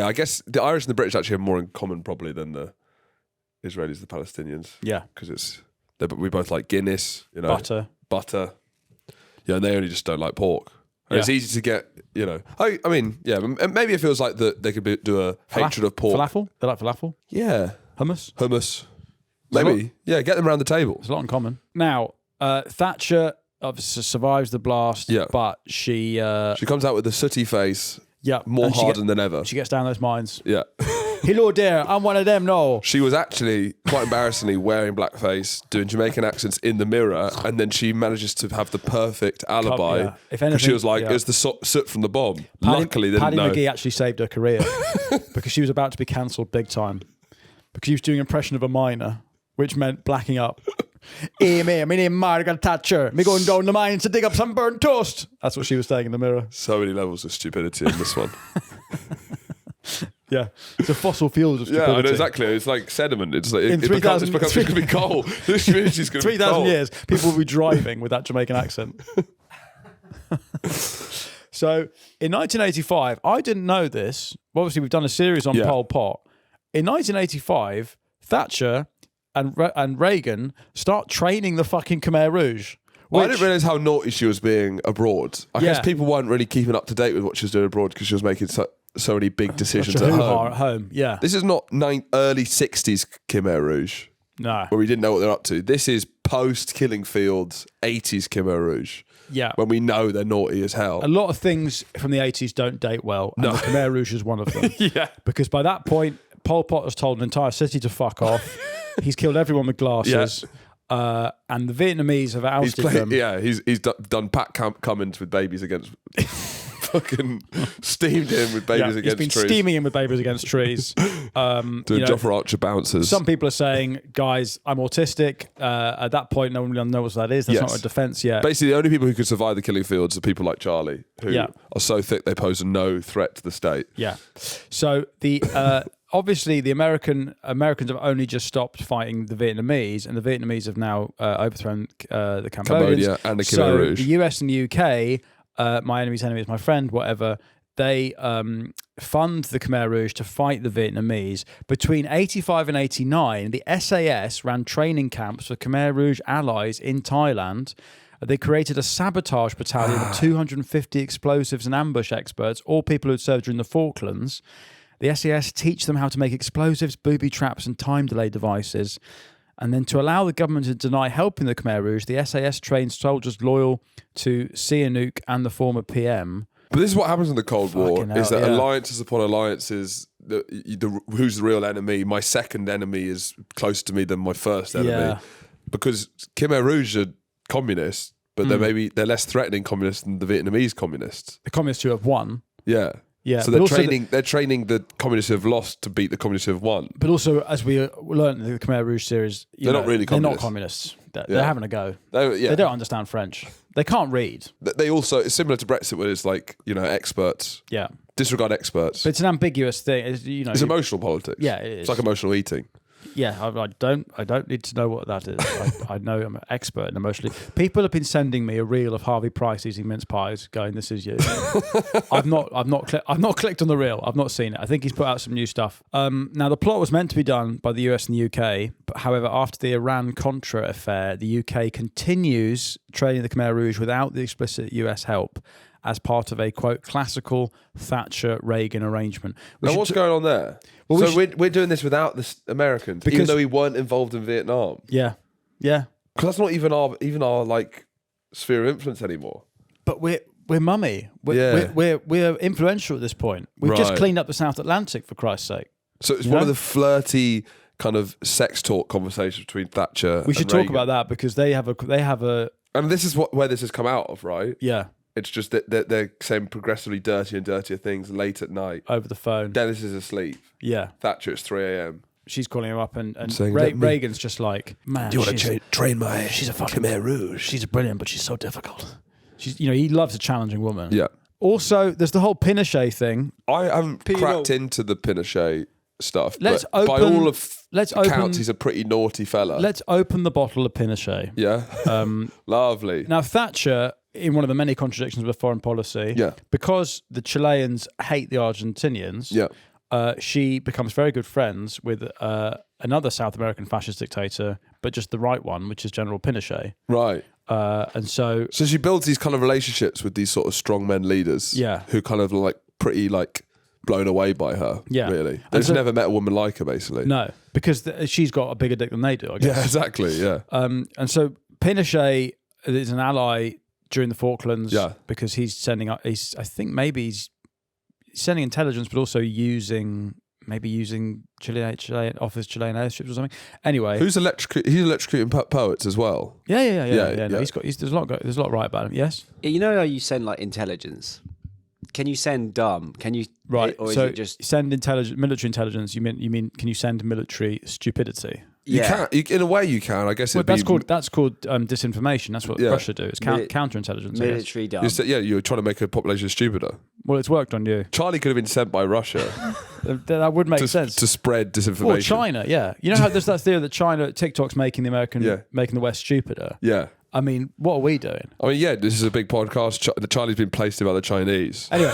I guess the Irish and the British actually have more in common probably than the Israelis and the Palestinians. Yeah. Because we both like Guinness, you know. Butter. Yeah, and they only just don't like pork. And it's easy to get, you know. I mean, yeah, maybe it feels like that they could do a hatred of pork. Falafel? They like falafel? Yeah. Hummus. Maybe. Yeah, get them around the table. There's a lot in common. Now, Thatcher obviously survives the blast, but she comes out with a sooty face, more hardened than ever. She gets down those mines. Yeah. Hello there, I'm one of them, no. She was actually, quite embarrassingly, wearing blackface, doing Jamaican accents in the mirror, and then she manages to have the perfect alibi. If anything, she was like, it's the soot from the bomb. Luckily, they didn't know. Paddy McGee actually saved her career because she was about to be cancelled big time because she was doing an impression of a miner, which meant blacking up. Hey, me, my name Margaret Thatcher. Me going down the mine to dig up some burnt toast. That's what she was saying in the mirror. So many levels of stupidity in this one. Yeah, it's a fossil fuels of stupidity. Yeah, I know exactly. It's like sediment. It's like it's going to be coal. This community's going to be coal. 3,000 years, people will be driving with that Jamaican accent. So in 1985, I didn't know this. Obviously, we've done a series on Pol Pot. In 1985, Thatcher and Reagan start training the fucking Khmer Rouge. I didn't realise how naughty she was being abroad. I guess people weren't really keeping up to date with what she was doing abroad because she was making so many big decisions at home. Yeah. This is not early 60s Khmer Rouge. No. Where we didn't know what they're up to. This is post-Killing Fields 80s Khmer Rouge. Yeah. When we know they're naughty as hell. A lot of things from the 80s don't date well, and the Khmer Rouge is one of them. Yeah. Because by that point, Pol Pot has told an entire city to fuck off. He's killed everyone with glasses. Yeah. And the Vietnamese have ousted them. Yeah, he's done Pat Cummins with babies against... fucking steamed him with babies against trees. He's been steaming him with babies against trees. Doing Joffer Archer bouncers. Some people are saying, guys, I'm autistic. At that point, no one really knows what that is. That's not a defence yet. Basically, the only people who could survive the killing fields are people like Charlie, who are so thick they pose no threat to the state. Yeah. So obviously, the Americans have only just stopped fighting the Vietnamese, and the Vietnamese have now overthrown the Cambodians. Cambodia and the Khmer Rouge. The US and the UK... my enemy's enemy is my friend, whatever. They fund the Khmer Rouge to fight the Vietnamese. Between 85 and 89, the SAS ran training camps for Khmer Rouge allies in Thailand. They created a sabotage battalion of 250 explosives and ambush experts, all people who had served during the Falklands. The SAS teach them how to make explosives, booby traps, and time delay devices. And then to allow the government to deny helping the Khmer Rouge, the SAS trained soldiers loyal to Sihanouk and the former PM. But this is what happens in the Cold War, is that alliances upon alliances, who's the real enemy? My second enemy is closer to me than my first enemy. Yeah. Because Khmer Rouge are communists, but they're less threatening communists than the Vietnamese communists. The communists who have won. Yeah. Yeah, so they're training the communists who have lost to beat the communists who have won. But also, as we learned in the Khmer Rouge series, they're not really communists. They're not communists. They're having a go. They don't understand French. They can't read. They also, it's similar to Brexit, where it's like, experts. Yeah. Disregard experts. But it's an ambiguous thing. It's emotional politics. Yeah, it is. It's like emotional eating. Yeah, I don't need to know what that is. I know I'm an expert in emotionally. People have been sending me a reel of Harvey Price eating mince pies, going, "This is you." I've not clicked on the reel. I've not seen it. I think he's put out some new stuff. Now the plot was meant to be done by the US and the UK, but however, after the Iran-Contra affair, the UK continues training the Khmer Rouge without the explicit US help, as part of a, quote, classical Thatcher-Reagan arrangement. Now, what's going on there? Well, so we're doing this without the Americans, even though we weren't involved in Vietnam. Yeah, yeah. Because that's not even our like sphere of influence anymore. But we're mummy. We're influential at this point. We've just cleaned up the South Atlantic, for Christ's sake. So it's one of the flirty kind of sex talk conversations between Thatcher. We should talk about that because they have a. And this is where this has come out of, right? Yeah. It's just that they're saying progressively dirtier and dirtier things late at night. Over the phone. Dennis is asleep. Yeah. Thatcher, it's 3 a.m. She's calling him up and saying, Reagan's just like, man, do you want to train my she's a fucking Khmer Rouge? She's brilliant, but she's so difficult. She's, he loves a challenging woman. Yeah. Also, there's the whole Pinochet thing. I haven't cracked into the Pinochet stuff. By all accounts, he's a pretty naughty fella. Let's open the bottle of Pinochet. Yeah. Lovely. Now, Thatcher, in one of the many contradictions of her foreign policy, because the Chileans hate the Argentinians, she becomes very good friends with another South American fascist dictator, but just the right one, which is General Pinochet. Right. And so she builds these kind of relationships with these sort of strongmen leaders who kind of like pretty like blown away by her, really. They've never met a woman like her, basically. No, because she's got a bigger dick than they do, I guess. Yeah, exactly, yeah. And so Pinochet is an ally during the Falklands because he's sending up, I think maybe he's sending intelligence, but also using Chilean Chilean airships or something. Anyway, he's electrocuting poets as well. Yeah. No, there's a lot right about him. Yes. You know how you send like intelligence? Can you send dumb? Can you or is it just send military intelligence? You mean can you send military stupidity? You can. In a way, you can. I guess. That's called disinformation. That's what Russia do. It's counterintelligence. Military dumb. You're trying to make a population stupider. Well, it's worked on you. Charlie could have been sent by Russia. That would make sense to spread disinformation. Or China, yeah. You know how there's that theory that TikTok's making making the West stupider. Yeah. I mean, what are we doing? I mean, this is a big podcast. Charlie's been placed by the Chinese. Anyway,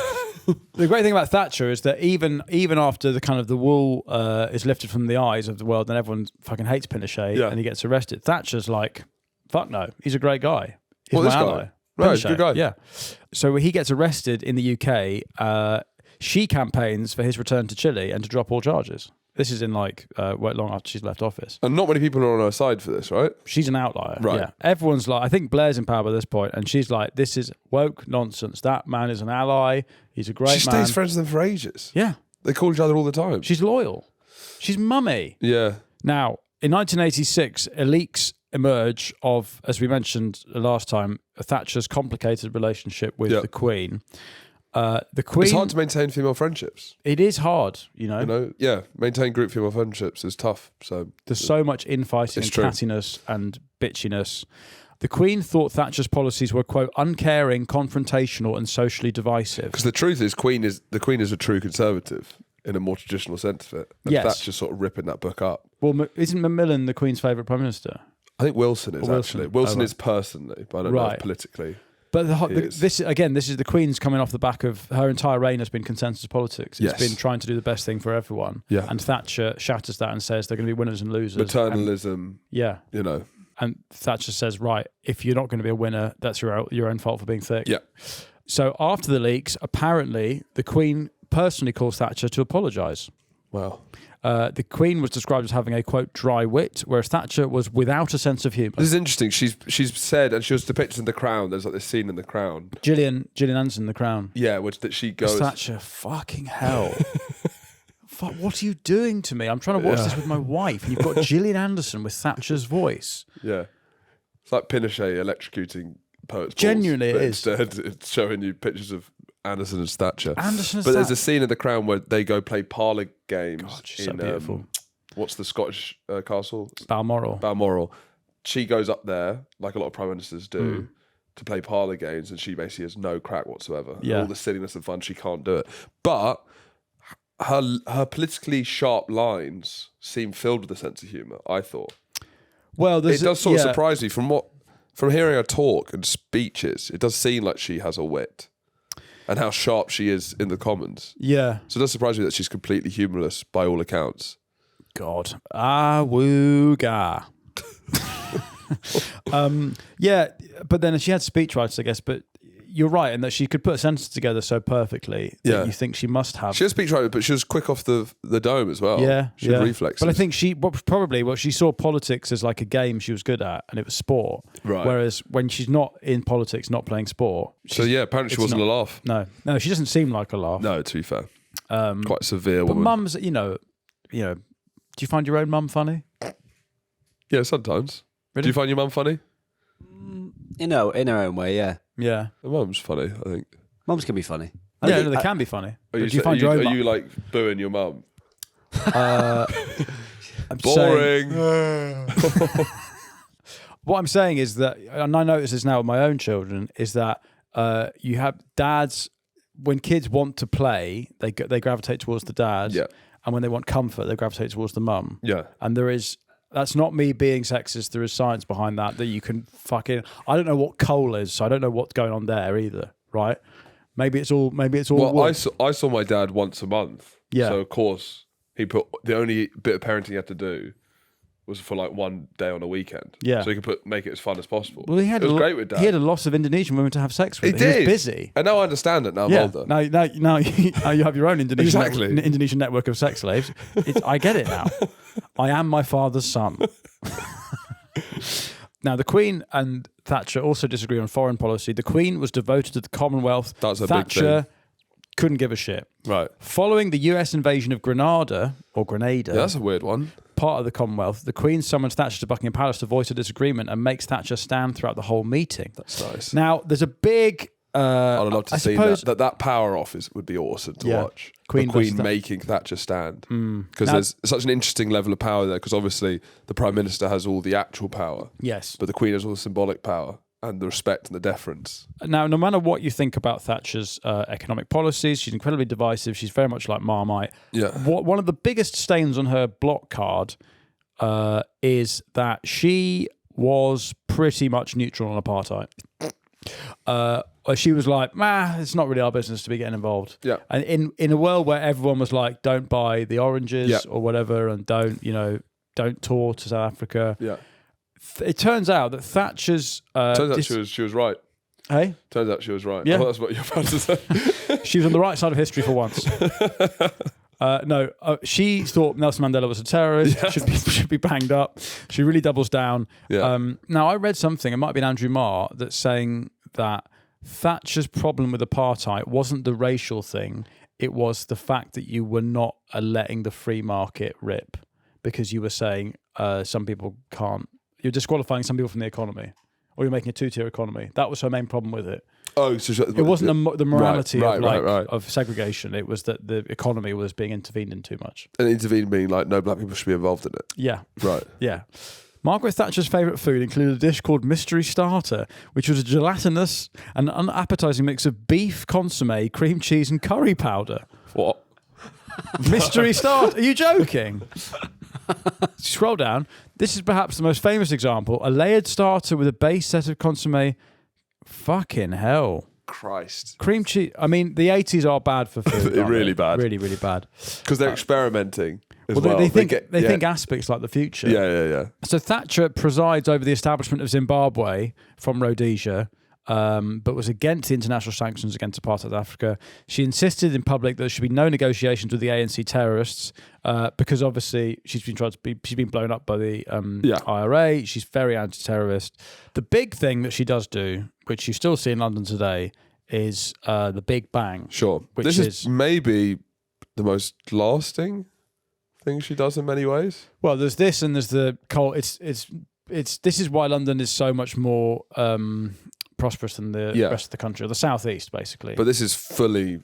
the great thing about Thatcher is that even after the kind of the wool is lifted from the eyes of the world and everyone fucking hates Pinochet and he gets arrested, Thatcher's like, fuck no, he's a great guy. He's my ally. Right, he's a good guy. Yeah. So when he gets arrested in the UK, she campaigns for his return to Chile and to drop all charges. This is in long after she's left office. And not many people are on her side for this, right? She's an outlier. Right. Yeah. Everyone's like, I think Blair's in power by this point, and she's like, this is woke nonsense. That man is an ally. He's a great man. She stays friends with them for ages. Yeah. They call each other all the time. She's loyal. She's mummy. Yeah. Now, in 1986, leaks emerge of, as we mentioned last time, Thatcher's complicated relationship with the Queen. The Queen. It's hard to maintain female friendships. It is hard, maintain group female friendships is tough. So there's so much infighting and cattiness and bitchiness. The Queen thought Thatcher's policies were, quote, uncaring, confrontational, and socially divisive. Because the truth is, the Queen is a true conservative in a more traditional sense of it. And Thatcher's sort of ripping that book up. Well, isn't Macmillan the Queen's favourite Prime Minister? I think Wilson is actually. Wilson is personally, but I don't know if politically. But this is the Queen's coming off the back of her entire reign has been consensus politics. It's been trying to do the best thing for everyone. Yeah. And Thatcher shatters that and says they're going to be winners and losers. Maternalism. And Thatcher says, right, if you're not going to be a winner, that's your own fault for being thick. Yeah. So after the leaks, apparently the Queen personally calls Thatcher to apologise. Wow. The Queen was described as having a, quote, dry wit, whereas Thatcher was without a sense of humour. This is interesting. She's said, and she was depicted in The Crown, there's like this scene in The Crown. Gillian Anderson, The Crown. Yeah, that she goes... Thatcher, fucking hell. Fuck, what are you doing to me? I'm trying to watch this with my wife, and you've got Gillian Anderson with Thatcher's voice. Yeah. It's like Pinochet electrocuting poets' Genuinely balls, it is. Instead, it's showing you pictures of Anderson and Thatcher. But there's a scene in The Crown where they go play parlour games. God, she's so beautiful. What's the Scottish castle? Balmoral. She goes up there, like a lot of prime ministers do, to play parlour games, and she basically has no crack whatsoever. Yeah. All the silliness and fun, she can't do it. But her politically sharp lines seem filled with a sense of humour, I thought. Well, it does sort of surprise me from hearing her talk and speeches. It does seem like she has a wit. And how sharp she is in the Commons. Yeah. So it does surprise me that she's completely humourless by all accounts. God. Awooga. But then she had speechwriters, I guess, but you're right in that she could put a sentence together so perfectly that you think she must have. She was a speechwriter, but she was quick off the dome as well. Yeah. She had reflexes. But I think she saw politics as like a game she was good at, and it was sport. Right. Whereas when she's not in politics, not playing sport. Apparently she wasn't a laugh. No, she doesn't seem like a laugh. No, to be fair. Quite a severe woman. But mums, do you find your own mum funny? Yeah, sometimes. Really? Do you find your mum funny? In her own way, yeah. Yeah. My mum's funny, I think. Mums can be funny. Yeah, they can be funny. Are Do you find your own Are you like booing your mum? I'm Boring. What I'm saying is that, and I notice this now with my own children, is that you have dads, when kids want to play, they gravitate towards the dad. Yeah. And when they want comfort, they gravitate towards the mum. Yeah. And that's not me being sexist. There is science behind that you can fucking, I don't know what coal is, so I don't know what's going on there either, right? Maybe it's all. Well, I saw my dad once a month. Yeah. So of course he put the only bit of parenting he had to do was for like one day on a weekend. Yeah. So he could make it as fun as possible. Well, it was great with Dad. He had a lot of Indonesian women to have sex with. He did. He was busy. And now I understand it. Now I'm older. Now you have your own Exactly. Indonesian network of sex slaves. I get it now. I am my father's son. Now, the Queen and Thatcher also disagree on foreign policy. The Queen was devoted to the Commonwealth. That's a Thatcher big thing. couldn't give a shit. Right. Following the US invasion of Grenada, Yeah, that's a weird one. part of the Commonwealth, the Queen summons Thatcher to Buckingham Palace to voice a disagreement and makes Thatcher stand throughout the whole meeting. That's nice. Now, there's a big... I'd love to see that power off would be awesome to watch. Queen the Queen making Thatcher stand. Because there's such an interesting level of power there, because obviously the Prime Minister has all the actual power. Yes. But the Queen has all the symbolic power and the respect and the deference. Now, no matter what you think about Thatcher's economic policies, she's incredibly divisive. She's very much like Marmite. Yeah. One of the biggest stains on her block card is that she was pretty much neutral on apartheid. She was like, it's not really our business to be getting involved. Yeah. And in a world where everyone was like, don't buy the oranges or whatever, and don't tour to South Africa. Yeah. It turns out that Thatcher's... turns out she was right. Hey? Turns out she was right. Yeah. Oh, that's what you're about to say. She was on the right side of history for once. She thought Nelson Mandela was a terrorist, should be banged up. She really doubles down. Yeah. Now, I read something, it might have been Andrew Marr, that's saying that Thatcher's problem with apartheid wasn't the racial thing, it was the fact that you were not letting the free market rip, because you were saying some people can't, you're disqualifying some people from the economy, or you're making a two-tier economy. That was her main problem with it. Oh, so it wasn't the morality right. of segregation. It was that the economy was being intervened in too much. And intervened being like, no black people should be involved in it. Yeah. Right. Yeah. Margaret Thatcher's favourite food included a dish called Mystery Starter, which was a gelatinous and unappetizing mix of beef, consommé, cream cheese, and curry powder. What? Mystery Starter? Are you joking? Scroll down. This is perhaps the most famous example. A layered starter with a base set of consommé. Fucking hell. Christ. Cream cheese. I mean, the 80s are bad for food. Really bad. Really, really bad. Because they're experimenting as well. They think aspects like the future. Yeah. So Thatcher presides over the establishment of Zimbabwe from Rhodesia, but was against the international sanctions against apartheid Africa. She insisted in public that there should be no negotiations with the ANC terrorists, because obviously she's been blown up by the IRA. She's very anti-terrorist. The big thing that she does do, which you still see in London today, is the Big Bang. Sure. This is maybe the most lasting thing she does in many ways. Well, there's this and there's the coal. It's this is why London is so much more prosperous than the rest of the country, or the southeast, basically. But this is fully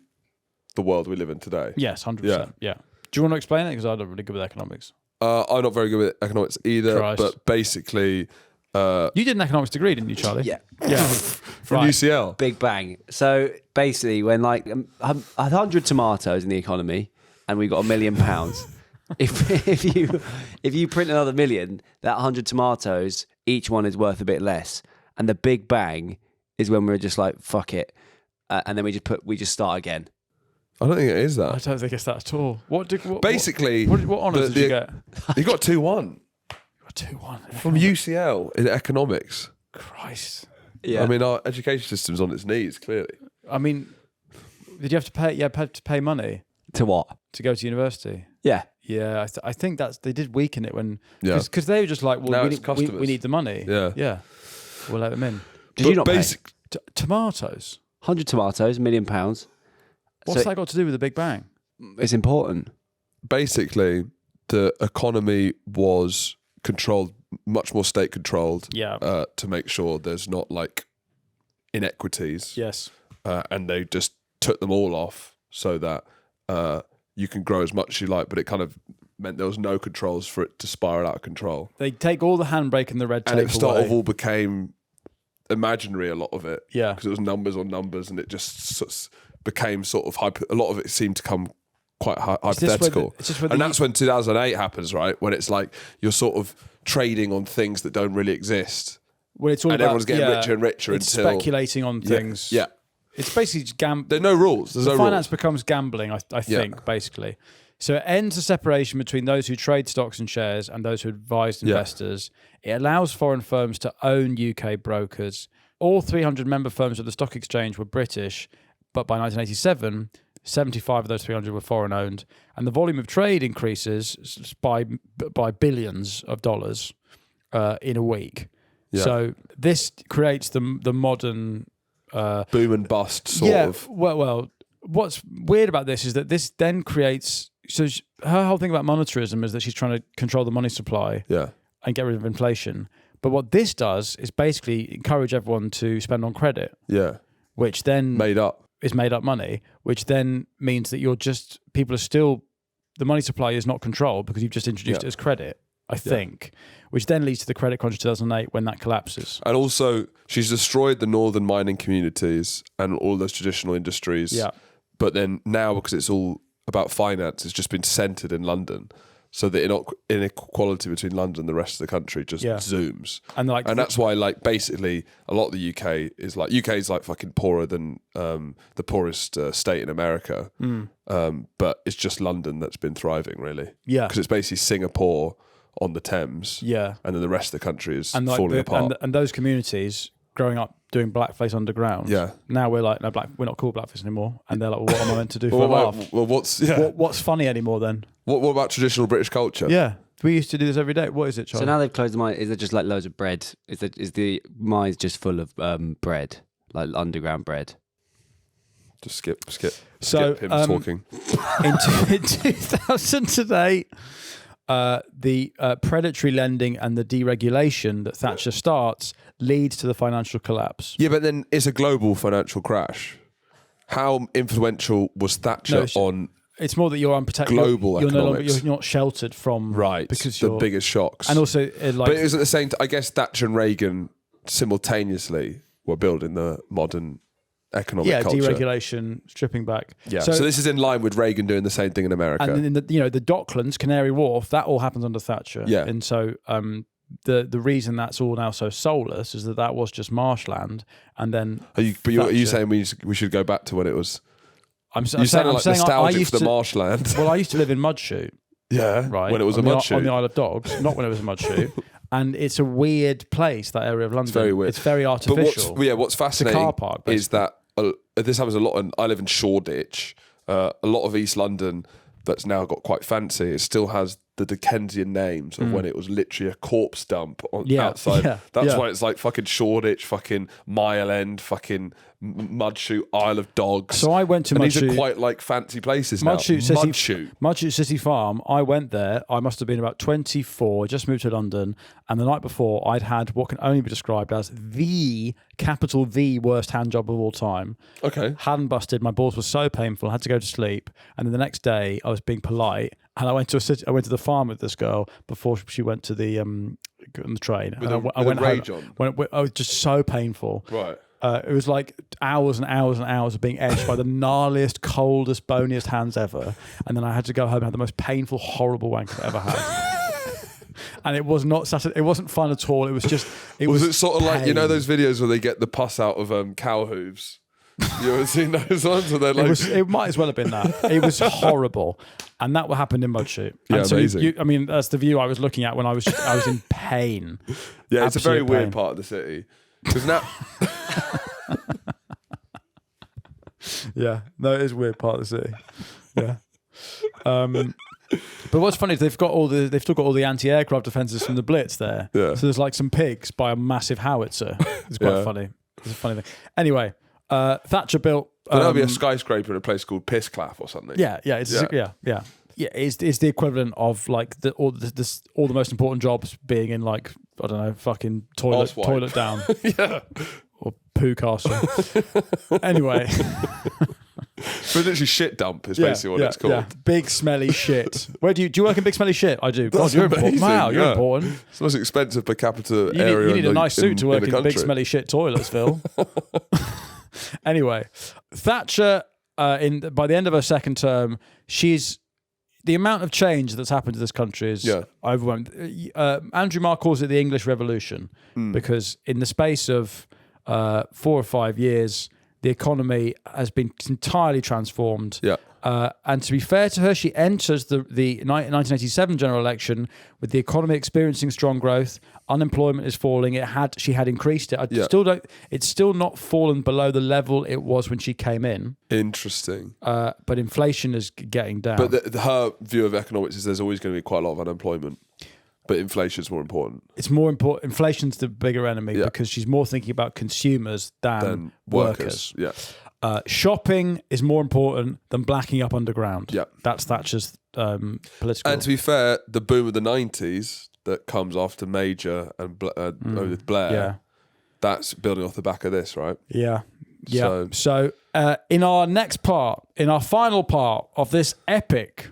the world we live in today. Yes, 100%. Yeah. Do you want to explain it? Because I'm not really good with economics. I'm not very good with economics either. Christ. But basically, you did an economics degree, didn't you, Charlie? Yeah. From UCL. Big Bang. So basically, when like 100 tomatoes in the economy, and we got £1 million. If you print another million, that 100 tomatoes, each one is worth a bit less. And the Big Bang is when we're just like, fuck it, and then we just start again. I don't think it is that. I don't think it's that at all. What honours did you get? You got 2-1. You got 2-1 from UCL in economics. Christ. Yeah. I mean, our education system's on its knees, clearly. I mean, did you have to pay? Yeah, had to pay money to what? To go to university. Yeah. Yeah, I think they did weaken it when because they were just like, well, we need the money. Yeah. We'll let them in. Did you not pay? Tomatoes? 100 tomatoes, £1 million. What's that got to do with the Big Bang? It's important. Basically, the economy was controlled, much more state controlled, to make sure there's not like inequities. Yes. And they just took them all off so that you can grow as much as you like, but it kind of meant there was no controls for it to spiral out of control. They take all the handbrake and the red tape and it sort away. of all became imaginary, a lot of it. Yeah. Because it was numbers on numbers, and it just became sort of a lot of it seemed to come quite hypothetical. And that's when 2008 happens, right? When it's like you're sort of trading on things that don't really exist. Well, it's all and about, everyone's getting richer and richer it's until speculating on things. Yeah. It's basically just There are no rules. There's no finance rules. becomes gambling, I think, basically. So it ends the separation between those who trade stocks and shares and those who advise investors. It allows foreign firms to own UK brokers. All 300 member firms of the stock exchange were British, but by 1987, 75 of those 300 were foreign owned, and the volume of trade increases by billions of dollars in a week. Yeah. So this creates the modern boom and bust sort of. Well, what's weird about this is that this then creates. So her whole thing about monetarism is that she's trying to control the money supply and get rid of inflation. But what this does is basically encourage everyone to spend on credit. Yeah. Which then is made up money, which then means that people are still, the money supply is not controlled because you've just introduced it as credit, I think, which then leads to the credit crunch of 2008 when that collapses. And also, she's destroyed the northern mining communities and all those traditional industries. Yeah. But then now, because it's all about finance, it's just been centered in London. So the inequality between London and the rest of the country just zooms. And that's why, like, basically, a lot of the UK is like fucking poorer than the poorest state in America. But it's just London that's been thriving, really. Yeah. Because it's basically Singapore on the Thames. Yeah. And then the rest of the country is falling apart. And those communities growing up doing blackface underground. Yeah. Now we're like, no, we're not called blackface anymore. And they're like, well, what am I meant to do for a laugh? Well, what's funny anymore then? What about traditional British culture? Yeah. We used to do this every day. What is it, Charlie? So now they've closed the mine. Is there just like loads of bread? Is the mines just full of bread, like underground bread? Just skip so, him talking. In 2008, the predatory lending and the deregulation that Thatcher starts leads to the financial collapse. Yeah, but then it's a global financial crash. How influential was Thatcher on? It's more that you're unprotected. Global economics. You're not sheltered from because the biggest shocks. And also, but it was at the same time. I guess Thatcher and Reagan simultaneously were building the modern economic culture. Deregulation, stripping back. Yeah. So this is in line with Reagan doing the same thing in America. And in the Docklands, Canary Wharf, that all happens under Thatcher. Yeah. And so the reason that's all now so soulless is that was just marshland, and then. Are you saying we should go back to when it was? I'm saying nostalgic for the marshland. Well, I used to live in Mudshoot. Yeah, right. When it was a Mudshoot on the Isle of Dogs, not when it was a Mudshoot. And it's a weird place, that area of London. It's very weird. It's very artificial. But what's fascinating car park, is that this happens a lot. I live in Shoreditch. A lot of East London that's now got quite fancy. It still has the Dickensian names of when it was literally a corpse dump outside. Yeah, that's why it's like fucking Shoreditch, fucking Mile End, fucking Mudshoot, Isle of Dogs. So I went to These are quite like fancy places now. Mudshoot City Farm. I went there. I must have been about 24. Just moved to London, and the night before, I'd had what can only be described as the worst hand job of all time. Okay. Hadn't busted. My balls were so painful. I had to go to sleep, and then the next day, I was being polite. And I went to the farm with this girl before she went to the on the train. I went rage home. It was just so painful. Right. It was like hours and hours and hours of being edged by the gnarliest, coldest, boniest hands ever. And then I had to go home and have the most painful, horrible wank I've ever had. And it was not it wasn't fun at all. It was just was it sort of like, you know, those videos where they get the pus out of cow hooves? You ever seen those ones? Where they're like... it might as well have been that. It was horrible, and that what happened in Mudshoot. Yeah, so amazing. That's the view I was looking at when I was in pain. Yeah, it's a very weird part of the city because now. Yeah, no, it is a weird part of the city. Yeah. But what's funny is they've still got all the anti-aircraft defences from the Blitz there. Yeah. So there's like some pigs by a massive howitzer. It's quite funny. It's a funny thing. Anyway. Thatcher built. There'll be a skyscraper in a place called Pisscliffe or something. Yeah. It's the equivalent of like all the most important jobs being in like, I don't know, fucking toilet down. Yeah. or poo castle. Anyway. But literally shit dump is basically what it's called. Yeah. Big smelly shit. Where do you work in big smelly shit? I do. God, you're important. Wow, you're important. It's the most expensive per capita area. You need a nice suit to work in big smelly shit toilets, Phil. Anyway, Thatcher, by the end of her second term, the amount of change that's happened to this country is overwhelming. Andrew Marr calls it the English Revolution because in the space of 4 or 5 years, the economy has been entirely transformed. Yeah. And to be fair to her, she enters the 1987 general election with the economy experiencing strong growth. Unemployment is falling. She had increased it. It's still not fallen below the level it was when she came in. Interesting. But inflation is getting down. But her view of economics is there's always going to be quite a lot of unemployment. But inflation's more important. It's more important. Inflation's the bigger enemy because she's more thinking about consumers than workers. Yeah. Shopping is more important than blacking up underground. Yeah. That's Thatcher's political. And to be fair, the boom of the 90s that comes after Major and with Blair, that's building off the back of this, right? Yeah. Yeah. So in our next part, in our final part of this epic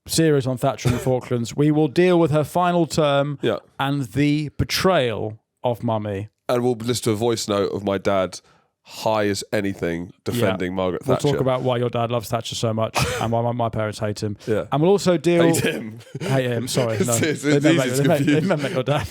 series on Thatcher and the Falklands, we will deal with her final term and the betrayal of Mummy. And we'll listen to a voice note of my dad, high as anything, defending Margaret Thatcher. We'll talk about why your dad loves Thatcher so much and why my parents hate him. Yeah. And we'll also deal... Hate him. Hate him, sorry. No. It's easy They met your dad.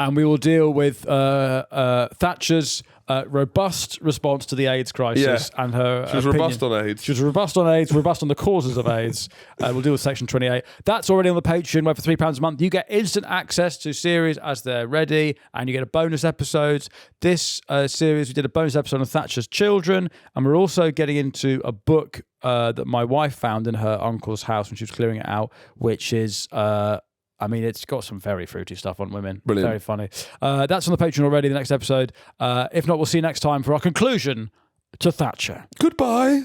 And we will deal with Thatcher's robust response to the AIDS crisis and her She was robust on AIDS. She was robust on AIDS, robust on the causes of AIDS. We'll deal with Section 28. That's already on the Patreon, where for £3 a month you get instant access to series as they're ready, and you get a bonus episodes. This series, we did a bonus episode on Thatcher's children, and we're also getting into a book that my wife found in her uncle's house when she was clearing it out, which is... it's got some very fruity stuff on women. Brilliant. Very funny. That's on the Patreon already, the next episode. If not, we'll see you next time for our conclusion to Thatcher. Goodbye.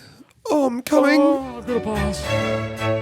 I'm coming. Oh, I've got to pass.